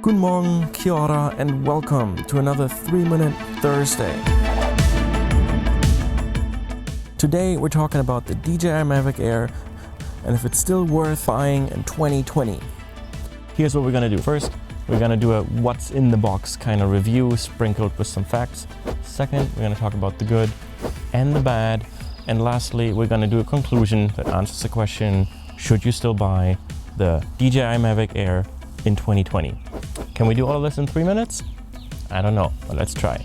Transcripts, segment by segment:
Guten Morgen, Kia ora, and welcome to another 3-Minute Thursday. Today we're talking about the DJI Mavic Air and if it's still worth buying in 2020. Here's what we're gonna do. First, we're gonna do a what's in the box kind of review sprinkled with some facts. Second, we're gonna talk about the good and the bad. And lastly, we're gonna do a conclusion that answers the question, should you still buy the DJI Mavic Air in 2020? Can we do all of this in 3 minutes? I don't know, but let's try.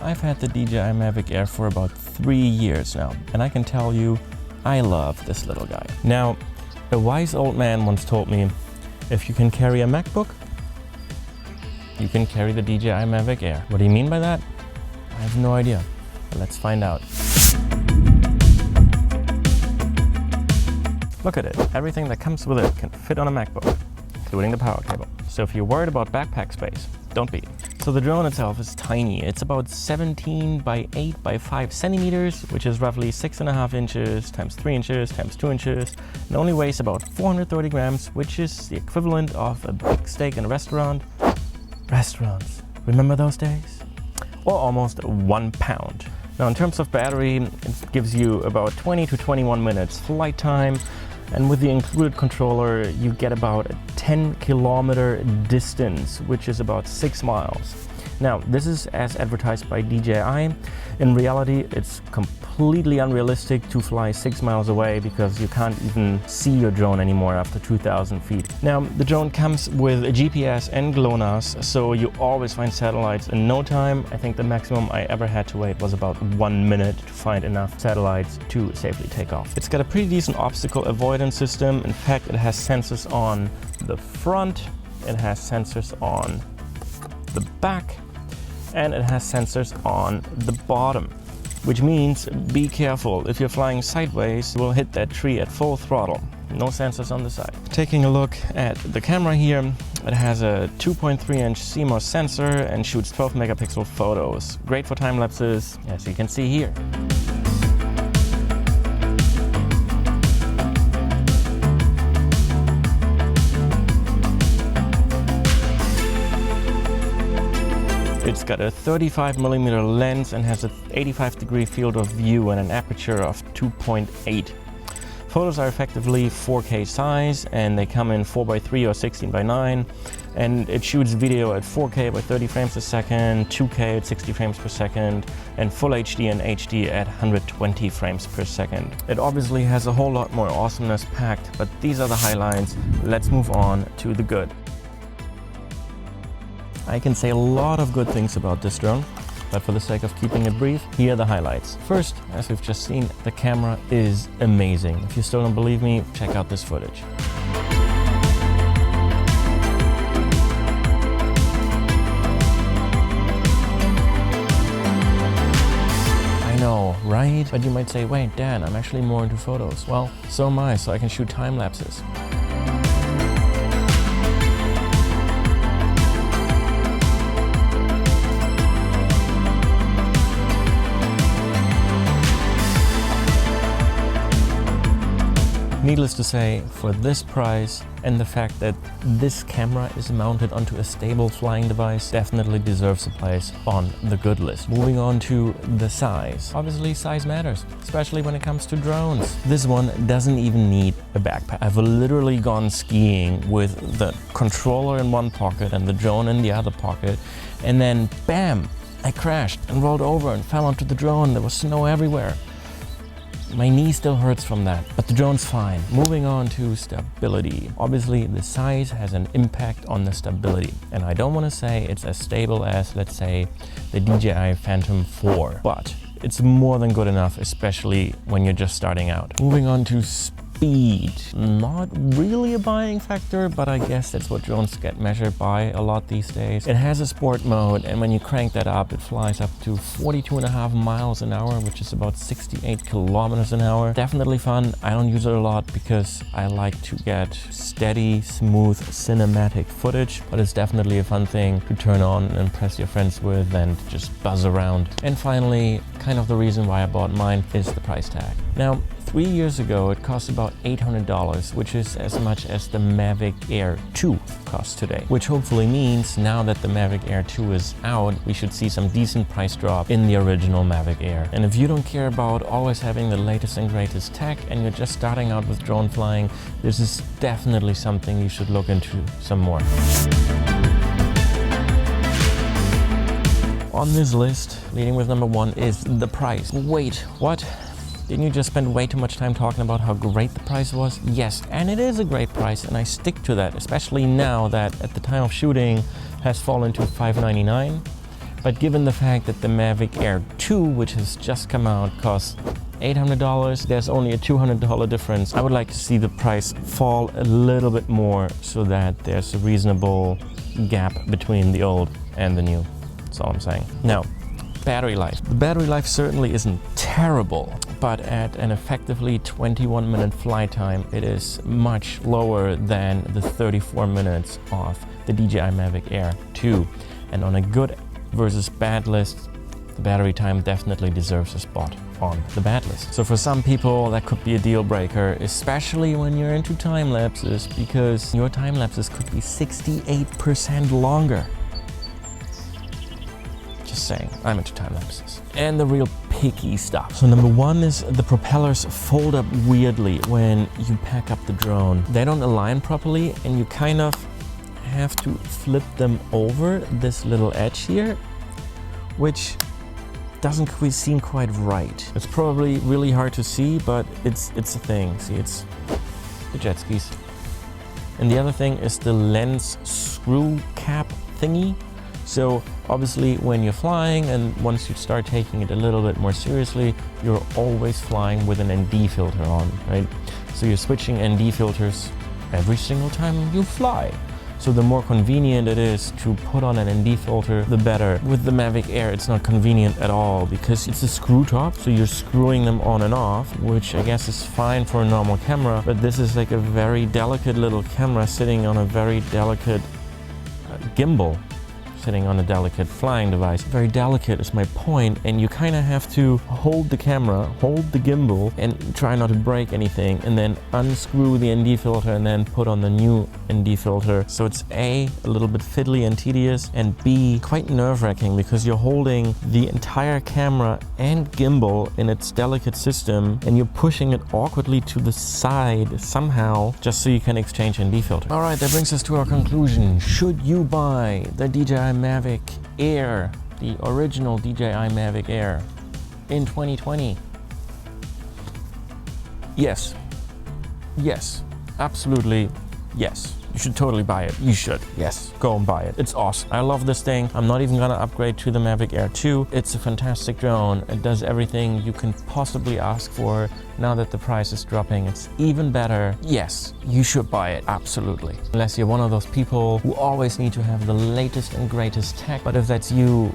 I've had the DJI Mavic Air for about 3 years now, and I can tell you, I love this little guy. Now, a wise old man once told me, if you can carry a MacBook, you can carry the DJI Mavic Air. What do you mean by that? I have no idea, but let's find out. Look at it, everything that comes with it can fit on a MacBook, including the power cable. So if you're worried about backpack space, don't be. So the drone itself is tiny. It's about 17 by 8 by 5 centimeters, which is roughly 6.5 inches times 3 inches times 2 inches, and only weighs about 430 grams, which is the equivalent of a big steak in a restaurant. Restaurants, remember those days? Or almost 1 pound. Now in terms of battery, it gives you about 20 to 21 minutes flight time, and with the included controller you get about a 10-kilometer distance, which is about 6 miles. Now this is as advertised by DJI. In reality, it's completely unrealistic to fly 6 miles away because you can't even see your drone anymore after 2,000 feet. Now the drone comes with a GPS and GLONASS, so you always find satellites in no time. I think the maximum I ever had to wait was about 1 minute to find enough satellites to safely take off. It's got a pretty decent obstacle avoidance system. In fact, it has sensors on the front, it has sensors on the back, and it has sensors on the bottom, which means be careful. If you're flying sideways, you will hit that tree at full throttle. No sensors on the side. Taking a look at the camera here, it has a 2.3-inch CMOS sensor and shoots 12 megapixel photos. Great for time lapses, as you can see here. It's got a 35mm lens and has an 85-degree field of view and an aperture of 2.8. Photos are effectively 4K size, and they come in 4:3 or 16:9, and it shoots video at 4K by 30 frames a second, 2K at 60 frames per second, and Full HD and HD at 120 frames per second. It obviously has a whole lot more awesomeness packed, but these are the highlights. Let's move on to the good. I can say a lot of good things about this drone, but for the sake of keeping it brief, here are the highlights. First, as we've just seen, the camera is amazing. If you still don't believe me, check out this footage. I know, right? But you might say, wait, Dan, I'm actually more into photos. Well, so am I, so I can shoot time lapses. Needless to say, for this price and the fact that this camera is mounted onto a stable flying device, definitely deserves a place on the good list. Moving on to the size. Obviously size matters, especially when it comes to drones. This one doesn't even need a backpack. I've literally gone skiing with the controller in one pocket and the drone in the other pocket, and then bam, I crashed and rolled over and fell onto the drone. There was snow everywhere. My knee still hurts from that, but the drone's fine. Moving on to stability. Obviously, the size has an impact on the stability, and I don't want to say it's as stable as, let's say, the DJI Phantom 4, but it's more than good enough, especially when you're just starting out. Moving on to speed. speed, not really a buying factor, but I guess that's what drones get measured by a lot these days. It has a sport mode, and when you crank that up, it flies up to 42.5 miles an hour, which is about 68 kilometers an hour. Definitely fun. I don't use it a lot because I like to get steady, smooth, cinematic footage, but it's definitely a fun thing to turn on and impress your friends with and just buzz around. And finally, kind of the reason why I bought mine is the price tag. Now, 3 years ago, it cost about $800, which is as much as the Mavic Air 2 costs today, which hopefully means now that the Mavic Air 2 is out, we should see some decent price drop in the original Mavic Air. And if you don't care about always having the latest and greatest tech and you're just starting out with drone flying, this is definitely something you should look into some more. On this list, leading with number 1 is the price. Wait, what? Didn't you just spend way too much time talking about how great the price was? Yes, and it is a great price, and I stick to that, especially now that at the time of shooting has fallen to $599. But given the fact that the Mavic Air 2, which has just come out, costs $800, there's only a $200 difference. I would like to see the price fall a little bit more so that there's a reasonable gap between the old and the new. That's all I'm saying. Now, battery life. The battery life certainly isn't terrible, but at an effectively 21-minute flight time, it is much lower than the 34 minutes of the DJI Mavic Air 2. And on a good versus bad list, the battery time definitely deserves a spot on the bad list. So for some people, that could be a deal breaker, especially when you're into time lapses, because your time lapses could be 68% longer. Saying I'm into time lapses. And the real picky stuff. So number 1 is the propellers fold up weirdly when you pack up the drone. They don't align properly, and you kind of have to flip them over this little edge here, which doesn't seem quite right. It's probably really hard to see, but it's a thing. See, it's the jet skis. And the other thing is the lens screw cap thingy. So obviously when you're flying and once you start taking it a little bit more seriously, you're always flying with an ND filter on, right? So you're switching ND filters every single time you fly. So the more convenient it is to put on an ND filter, the better. With the Mavic Air, it's not convenient at all because it's a screw top, so you're screwing them on and off, which I guess is fine for a normal camera, but this is like a very delicate little camera sitting on a very delicate gimbal. Sitting on a delicate flying device. Very delicate is my point, and you kind of have to hold the camera, hold the gimbal, and try not to break anything, and then unscrew the ND filter and then put on the new ND filter. So it's A, a little bit fiddly and tedious, and B, quite nerve-wracking because you're holding the entire camera and gimbal in its delicate system, and you're pushing it awkwardly to the side somehow just so you can exchange ND filter. All right, that brings us to our conclusion. Should you buy the DJI Mavic Air, the original DJI Mavic Air, in 2020? Yes. Yes. Absolutely yes. You should totally buy it. You should. Yes. Go and buy it. It's awesome. I love this thing. I'm not even gonna upgrade to the Mavic Air 2. It's a fantastic drone. It does everything you can possibly ask for. Now that the price is dropping, it's even better. Yes, you should buy it. Absolutely. Unless you're one of those people who always need to have the latest and greatest tech. But if that's you,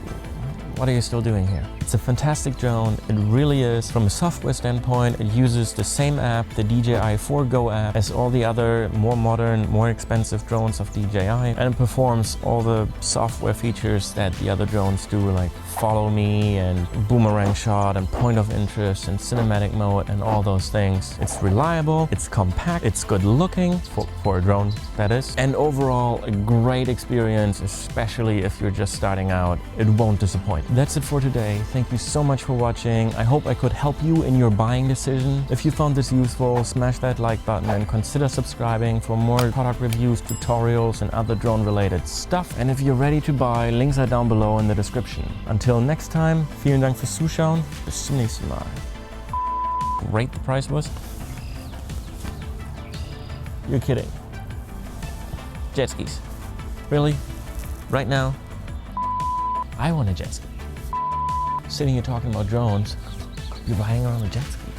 what are you still doing here? It's a fantastic drone. It really is. From a software standpoint, it uses the same app, the DJI 4Go app, as all the other more modern, more expensive drones of DJI, and it performs all the software features that the other drones do, like follow me and boomerang shot and point of interest and cinematic mode and all those things. It's reliable, it's compact, it's good looking for a drone, that is, and overall a great experience, especially if you're just starting out. It won't disappoint. That's it for today. Thank you so much for watching. I hope I could help you in your buying decision. If you found this useful, smash that like button and consider subscribing for more product reviews, tutorials, and other drone related stuff. And if you're ready to buy, links are down below in the description. Until next time, vielen Dank fürs Zuschauen. Bis zum nächsten Mal. Great the price was? You're kidding. Jet skis. Really? Right now? I want a jet ski. Sitting here talking about drones, you're riding around a jet ski.